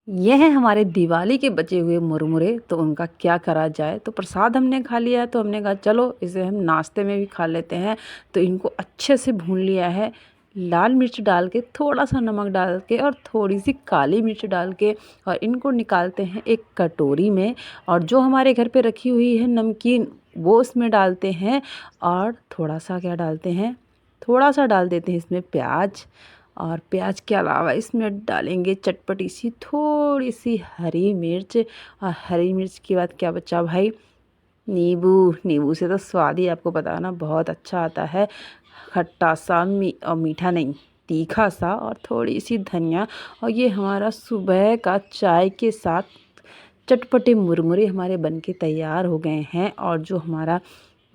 ये हैं हमारे दिवाली के बचे हुए मुरमुरे। तो उनका क्या करा जाए। तो प्रसाद हमने खा लिया है तो हमने कहा चलो इसे हम नाश्ते में भी खा लेते हैं। तो इनको अच्छे से भून लिया है, लाल मिर्च डाल के, थोड़ा सा नमक डाल के और थोड़ी सी काली मिर्च डाल के, और इनको निकालते हैं एक कटोरी में। और जो हमारे घर पे रखी हुई है नमकीन वो उसमें डालते हैं। और थोड़ा सा क्या डालते हैं, थोड़ा सा डाल देते हैं इसमें प्याज। और प्याज के अलावा इसमें डालेंगे चटपटी सी थोड़ी सी हरी मिर्च। और हरी मिर्च के बाद क्या बचा भाई, नींबू। नींबू से तो स्वाद ही आपको पता है ना बहुत अच्छा आता है, खट्टा सा और मीठा नहीं, तीखा सा, और थोड़ी सी धनिया। और ये हमारा सुबह का चाय के साथ चटपटे मुरमुरे हमारे बनके तैयार हो गए हैं। और जो हमारा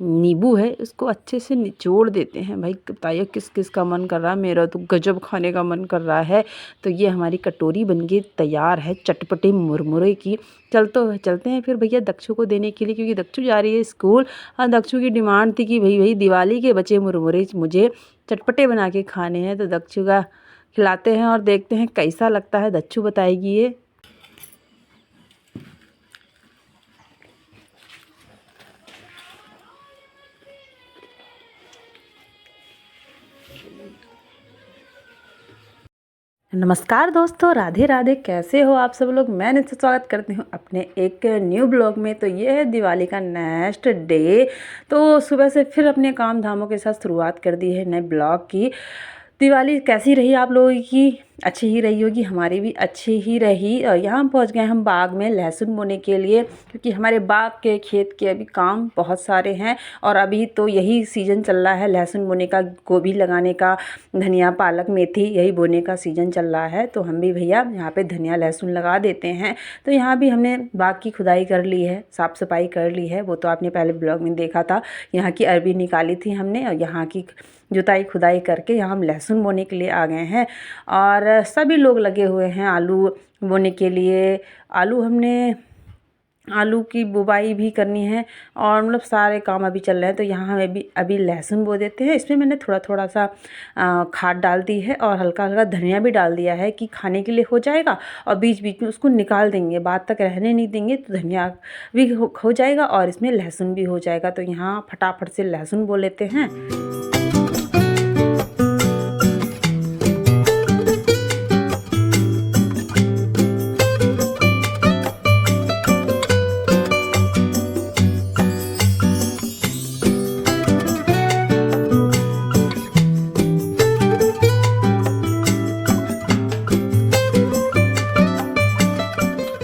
नींबू है उसको अच्छे से निचोड़ देते हैं। भाई बताइए किस किस का मन कर रहा है, मेरा तो गजब खाने का मन कर रहा है। तो ये हमारी कटोरी बनके तैयार है चटपटे मुरमुरे की। चलते हैं फिर भैया दक्षु को देने के लिए, क्योंकि दक्षु जा रही है स्कूल। और दक्षु की डिमांड थी कि भाई भाई दिवाली के बचे मुरमुरे मुझे चटपटे बना के खाने हैं। तो दक्षु का खिलाते हैं और देखते हैं कैसा लगता है, दक्षु बताएगी ये। नमस्कार दोस्तों, राधे राधे। कैसे हो आप सब लोग। मैं नित्य स्वागत करती हूँ अपने एक न्यू ब्लॉग में। तो ये है दिवाली का नेक्स्ट डे। तो सुबह से फिर अपने काम धामों के साथ शुरुआत कर दी है नए ब्लॉग की। दिवाली कैसी रही आप लोगों की, अच्छी ही रही होगी, हमारी भी अच्छी ही रही। और यहाँ पहुँच गए हम बाग में लहसुन बोने के लिए, क्योंकि हमारे बाग के खेत के अभी काम बहुत सारे हैं। और अभी तो यही सीज़न चल रहा है लहसुन बोने का, गोभी लगाने का, धनिया पालक मेथी यही बोने का सीज़न चल रहा है। तो हम भी भैया यहाँ पे धनिया लहसुन लगा देते हैं। तो यहाँ भी हमने बाग की खुदाई कर ली है, साफ़ सफाई कर ली है, वो तो आपने पहले ब्लॉग में देखा था। यहाँ की अरबी निकाली थी हमने, और यहाँ की जुताई खुदाई करके यहाँ हम लहसुन बोने के लिए आ गए हैं। और सभी लोग लगे हुए हैं आलू बोने के लिए। आलू हमने आलू की बुवाई भी करनी है, और मतलब सारे काम अभी चल रहे हैं। तो यहाँ हमें भी अभी लहसुन बो देते हैं। इसमें मैंने थोड़ा थोड़ा सा खाद डाल दी है, और हल्का हल्का धनिया भी डाल दिया है कि खाने के लिए हो जाएगा। और बीच बीच में उसको निकाल देंगे, बाद तक रहने नहीं देंगे, तो धनिया भी हो जाएगा और इसमें लहसुन भी हो जाएगा। तो यहाँ फटाफट से लहसुन बो लेते हैं।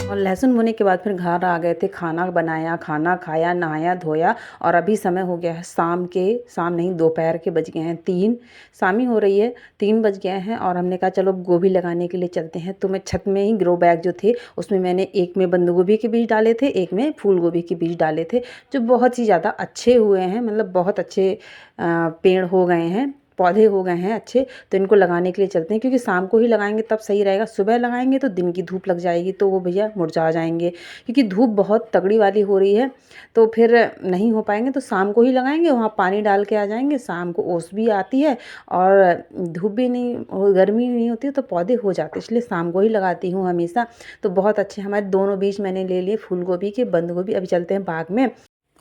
और लहसुन बोने के बाद फिर घर आ गए थे, खाना बनाया, खाना खाया, नहाया धोया। और अभी समय हो गया है शाम नहीं, दोपहर के बज गए हैं 3, शाम ही हो रही है, 3 बज गए हैं। और हमने कहा चलो गोभी लगाने के लिए चलते हैं। तो मैं छत में ही ग्रो बैग जो थे उसमें मैंने एक में बंद गोभी के बीज डाले थे, एक में फूल गोभी के बीज डाले थे, जो बहुत ही ज़्यादा अच्छे हुए हैं। मतलब बहुत अच्छे पेड़ हो गए हैं, पौधे हो गए हैं अच्छे। तो इनको लगाने के लिए चलते हैं, क्योंकि शाम को ही लगाएंगे तब सही रहेगा। सुबह लगाएंगे तो दिन की धूप लग जाएगी, तो वो भैया मुरझा जाएंगे, क्योंकि धूप बहुत तगड़ी वाली हो रही है। तो फिर नहीं हो पाएंगे। तो शाम को ही लगाएंगे, वहाँ पानी डाल के आ जाएंगे। शाम को ओस भी आती है और धूप भी नहीं, गर्मी नहीं होती है, तो पौधे हो जाते हैं। इसलिए शाम को ही लगाती हूँ हमेशा। तो बहुत अच्छे हमारे दोनों बीज मैंने ले लिए, फूल गोभी के, बंद गोभी। अभी चलते हैं बाग में,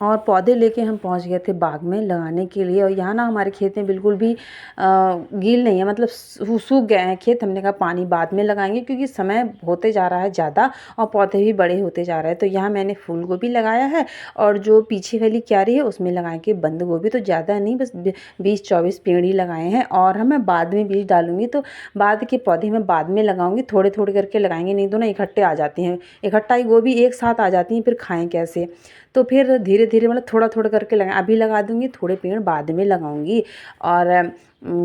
और पौधे लेके हम पहुंच गए थे बाग में लगाने के लिए। और यहाँ ना हमारे खेत में बिल्कुल भी गील नहीं है, मतलब सूख गए हैं खेत। हमने कहा पानी बाद में लगाएंगे, क्योंकि समय होते जा रहा है ज़्यादा और पौधे भी बड़े होते जा रहे हैं। तो यहाँ मैंने फूल गोभी लगाया है, और जो पीछे वाली क्यारी है उसमें लगाए के बंद गोभी। तो ज़्यादा नहीं, बस 20-24 पेड़ ही लगाए हैं। और मैं बाद में बीज डालूंगी, तो बाद के पौधे मैं बाद में लगाऊंगी, थोड़े थोड़े करके लगाएंगे, नहीं तो ना इकट्ठे आ जाती हैं, इकट्ठा ही गोभी एक साथ आ जाती हैं, फिर खाएं कैसे। तो फिर धीरे धीरे मतलब थोड़ा थोड़ा करके अभी लगा दूंगी, थोड़े पेड़ बाद में लगाऊंगी। और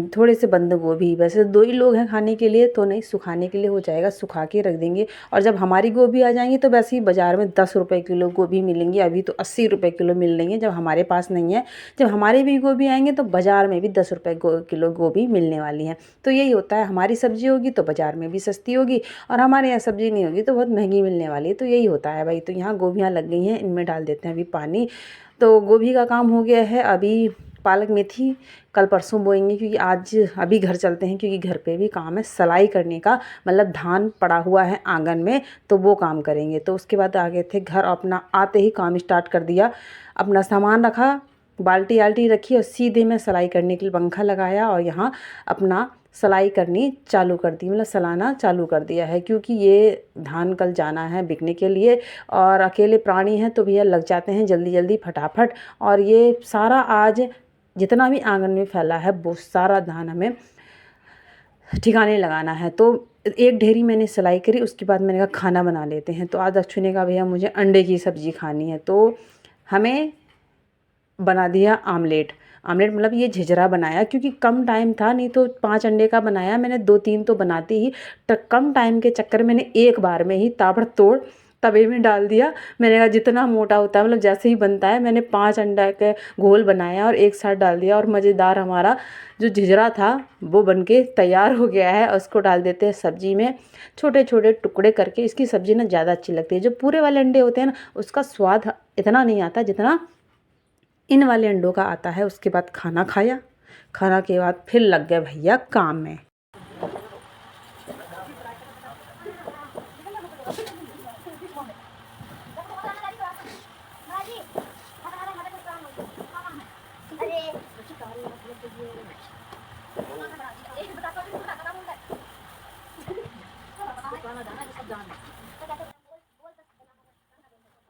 थोड़े से बंद गोभी, वैसे 2 ही लोग हैं खाने के लिए, तो नहीं, सुखाने के लिए हो जाएगा, सुखा के रख देंगे। और जब हमारी गोभी आ जाएंगी तो वैसे ही बाज़ार में 10 रुपये किलो गोभी मिलेंगी, अभी तो 80 रुपये किलो मिल रही है जब हमारे पास नहीं है। जब हमारे भी गोभी आएंगे तो बाज़ार में भी 10 रुपये किलो गोभी मिलने वाली है। तो यही होता है, हमारी सब्ज़ी होगी तो बाज़ार में भी सस्ती होगी, और हमारे यहाँ सब्ज़ी नहीं होगी तो बहुत महंगी मिलने वाली है। तो यही होता है भाई। तो यहाँ गोभियाँ लग गई हैं, इनमें डाल देते हैं अभी पानी। तो गोभी का काम हो गया है। अभी पालक मेथी कल परसों बोएंगे, क्योंकि आज अभी घर चलते हैं क्योंकि घर पे भी काम है सलाई करने का, मतलब धान पड़ा हुआ है आंगन में तो वो काम करेंगे। तो उसके बाद आ गए थे घर, अपना आते ही काम स्टार्ट कर दिया, अपना सामान रखा, बाल्टी आल्टी रखी और सीधे मैं सिलाई करने के लिए पंखा लगाया और यहाँ अपना सिलाई करनी चालू कर दी, मतलब सलाना चालू कर दिया है। क्योंकि ये धान कल जाना है बिकने के लिए और अकेले प्राणी हैं तो भैया लग जाते हैं जल्दी जल्दी फटाफट। और ये सारा आज जितना भी आंगन में फैला है वो सारा धान हमें ठिकाने लगाना है। तो एक ढेरी मैंने सिलाई करी, उसके बाद मैंने कहा खाना बना लेते हैं। तो आज अक्षु ने कहा भैया मुझे अंडे की सब्ज़ी खानी है, तो हमें बना दिया आमलेट। आमलेट मतलब ये झिझरा बनाया क्योंकि कम टाइम था, नहीं तो 5 अंडे का बनाया मैंने, 2-3 तो बनाती ही, तो कम टाइम के चक्कर में मैंने एक बार में ही ताबड़तोड़ तवे में डाल दिया। मैंने कहा जितना मोटा होता है मतलब जैसे ही बनता है, मैंने 5 अंडा के घोल बनाया और एक साथ डाल दिया और मज़ेदार हमारा जो झिझरा था वो बनके तैयार हो गया है। उसको डाल देते हैं सब्जी में छोटे छोटे टुकड़े करके। इसकी सब्ज़ी ना ज़्यादा अच्छी लगती है। जो पूरे वाले अंडे होते हैं ना उसका स्वाद इतना नहीं आता जितना इन वाले अंडों का आता है। उसके बाद खाना खाया, खाना के बाद फिर लग गए भैया काम में।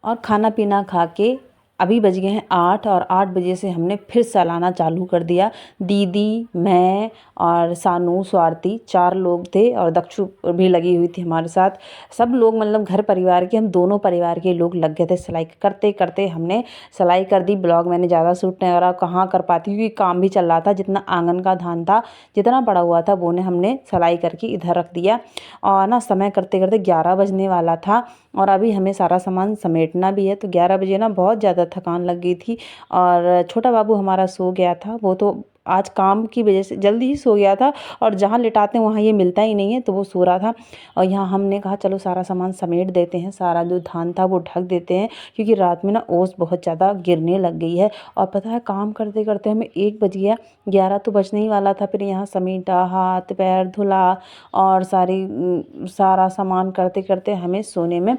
और खाना पीना खा के अभी बज गए हैं 8 और 8 बजे से हमने फिर चलाना चालू कर दिया। दीदी, मैं और सानू, स्वाति 4 लोग थे और दक्षु भी लगी हुई थी हमारे साथ। सब लोग मतलब घर परिवार के, हम दोनों परिवार के लोग लग गए थे सिलाई करते करते। हमने सिलाई कर दी। ब्लॉग मैंने ज़्यादा शूट नहीं करा, कहाँ कर पाती क्योंकि काम भी चल रहा था। जितना आंगन का धान था जितना पड़ा हुआ था वो ने हमने सिलाई करके इधर रख दिया। और ना समय करते करते 11 बजने वाला था और अभी हमें सारा सामान समेटना भी है। तो 11 बजे ना बहुत ज़्यादा थकान लग गई थी और छोटा बाबू हमारा सो गया था। वो तो आज काम की वजह से जल्दी ही सो गया था और जहाँ लिटाते हैं वहाँ ये मिलता ही नहीं है, तो वो सो रहा था। और यहाँ हमने कहा चलो सारा सामान समेट देते हैं, सारा जो धान था वो ढक देते हैं क्योंकि रात में ना ओस बहुत ज़्यादा गिरने लग गई है। और पता है काम करते करते हमें 1 बज गया, 11 तो बजने ही वाला था। फिर यहाँ समेटा, हाथ पैर धुला और सारा सामान करते करते हमें सोने में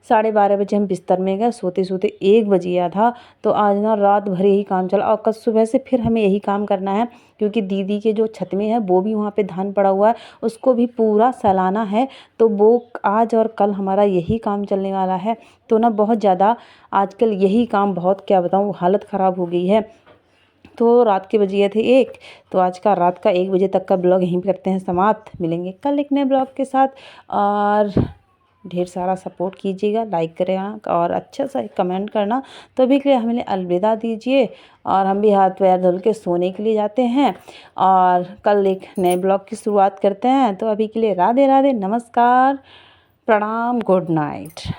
12:30 बजे हम बिस्तर में गए। सोते सोते 1 बज गया था। तो आज ना रात भर यही काम चला और कल सुबह से फिर हमें यही काम करना है क्योंकि दीदी के जो छत में है वो भी वहाँ पे धान पड़ा हुआ है, उसको भी पूरा सलाना है। तो वो आज और कल हमारा यही काम चलने वाला है। तो ना बहुत ज़्यादा आजकल यही काम, बहुत क्या बताऊँ, हालत ख़राब हो गई है। तो रात के बज गए थे 1, तो आज का रात का 1 बजे तक का ब्लॉग यहीं पे करते हैं समाप्त। मिलेंगे कल एक नए ब्लॉग के साथ और ढेर सारा सपोर्ट कीजिएगा, लाइक करेगा और अच्छा सा कमेंट करना। तो अभी के लिए हमें अलविदा दीजिए और हम भी हाथ पैर धुल के सोने के लिए जाते हैं और कल एक नए ब्लॉग की शुरुआत करते हैं। तो अभी के लिए राधे राधे, नमस्कार, प्रणाम, गुड नाइट।